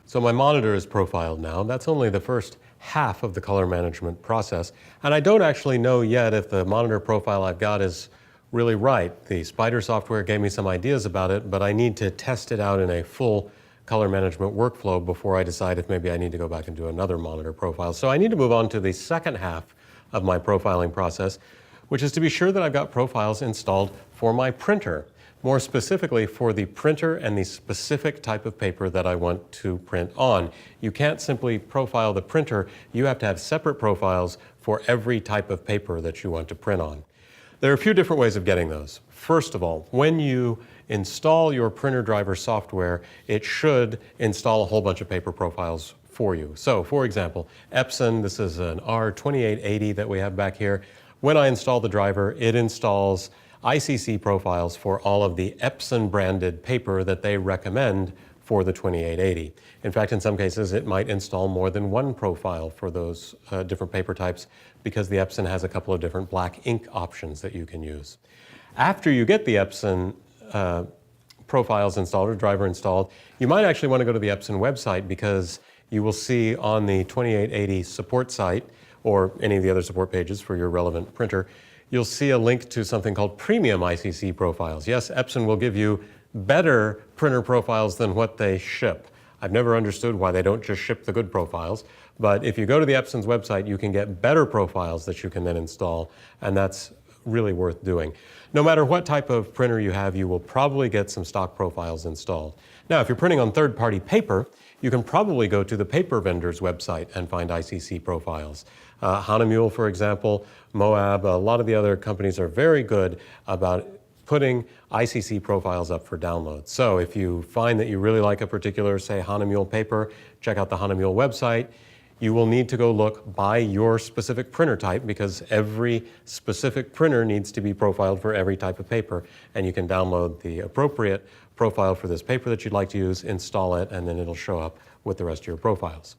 So my monitor is profiled now. That's only the first half of the color management process. And I don't actually know yet if the monitor profile I've got is really right. The Spider software gave me some ideas about it, but I need to test it out in a full color management workflow before I decide if maybe I need to go back and do another monitor profile. So I need to move on to the second half of my profiling process, which is to be sure that I've got profiles installed for my printer. More specifically for the printer and the specific type of paper that I want to print on. You can't simply profile the printer, you have to have separate profiles for every type of paper that you want to print on. There are a few different ways of getting those. First of all, when you install your printer driver software, it should install a whole bunch of paper profiles for you. So for example, Epson, this is an R2880 that we have back here. When I install the driver, it installs ICC profiles for all of the Epson branded paper that they recommend for the 2880. In fact, in some cases, it might install more than one profile for those different paper types because the Epson has a couple of different black ink options that you can use. After you get the Epson profiles installed or driver installed, you might actually want to go to the Epson website because you will see on the 2880 support site or any of the other support pages for your relevant printer, you'll see a link to something called premium ICC profiles. Yes, Epson will give you better printer profiles than what they ship. I've never understood why they don't just ship the good profiles, but if you go to the Epson's website, you can get better profiles that you can then install, and that's really worth doing. No matter what type of printer you have, you will probably get some stock profiles installed. Now, if you're printing on third-party paper, you can probably go to the paper vendor's website and find ICC profiles. Hahnemühle, for example, Moab, a lot of the other companies are very good about putting ICC profiles up for download. So if you find that you really like a particular, say, Hahnemühle paper, check out the Hahnemühle website. You will need to go look by your specific printer type because every specific printer needs to be profiled for every type of paper, and you can download the appropriate profile for this paper that you'd like to use, install it, and then it'll show up with the rest of your profiles.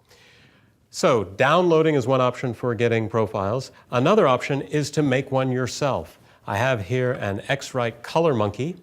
So downloading is one option for getting profiles. Another option is to make one yourself. I have here an X-Rite Color Monkey,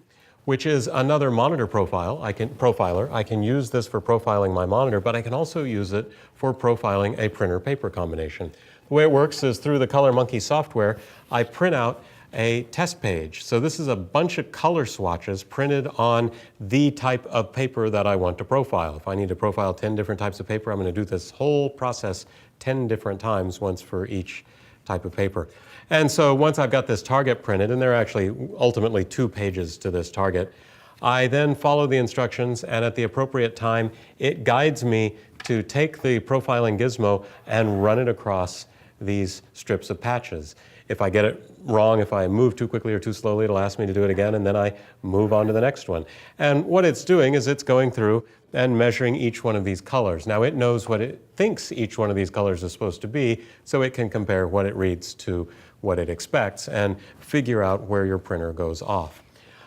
which is another monitor profiler. I can use this for profiling my monitor, but I can also use it for profiling a printer-paper combination. The way it works is through the Color Monkey software, I print out a test page. So this is a bunch of color swatches printed on the type of paper that I want to profile. If I need to profile 10 different types of paper, I'm going to do this whole process 10 different times, once for each type of paper. And so once I've got this target printed, and there are actually ultimately 2 pages to this target, I then follow the instructions, and at the appropriate time, it guides me to take the profiling gizmo and run it across these strips of patches. If I get it wrong, if I move too quickly or too slowly, it'll ask me to do it again, and then I move on to the next one. And what it's doing is it's going through and measuring each one of these colors. Now it knows what it thinks each one of these colors is supposed to be, so it can compare what it reads to what it expects and figure out where your printer goes off.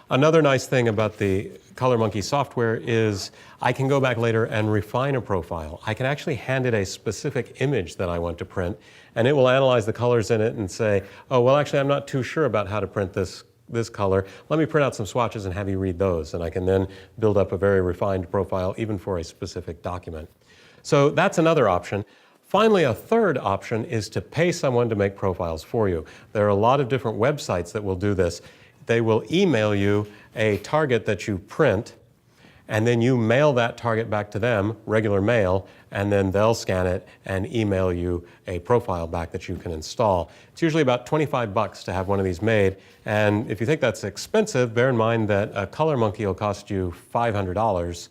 Another nice thing about the Color Monkey software is I can go back later and refine a profile. I can actually hand it a specific image that I want to print, and it will analyze the colors in it and say, oh, well, actually, I'm not too sure about how to print this color. Let me print out some swatches and have you read those, and I can then build up a very refined profile even for a specific document. So that's another option. Finally, a third option is to pay someone to make profiles for you. There are a lot of different websites that will do this. They will email you a target that you print, and then you mail that target back to them, regular mail, and then they'll scan it and email you a profile back that you can install. It's usually about 25 bucks to have one of these made, and if you think that's expensive, bear in mind that a Color Monkey will cost you $500.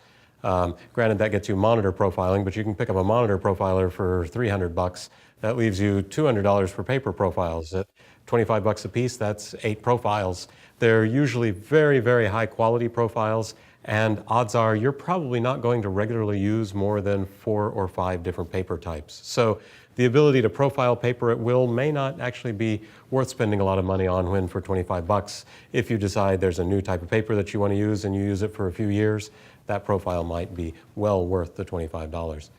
Granted, that gets you monitor profiling, but you can pick up a monitor profiler for 300 bucks. That leaves you $200 for paper profiles. At 25 bucks a piece, that's 8 profiles. They're usually very, very high quality profiles, and odds are you're probably not going to regularly use more than 4 or 5 different paper types. So the ability to profile paper at will may not actually be worth spending a lot of money on when for 25 bucks. If you decide there's a new type of paper that you want to use and you use it for a few years, that profile might be well worth the $25.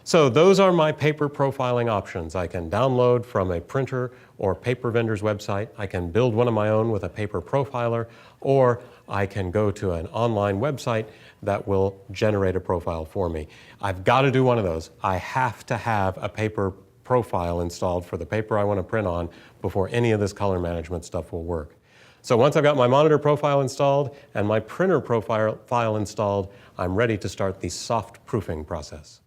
So those are my paper profiling options. I can download from a printer or paper vendor's website. I can build one of my own with a paper profiler, or I can go to an online website that will generate a profile for me. I've got to do one of those. I have to have a paper profile installed for the paper I want to print on before any of this color management stuff will work. So once I've got my monitor profile installed and my printer profile installed, I'm ready to start the soft proofing process.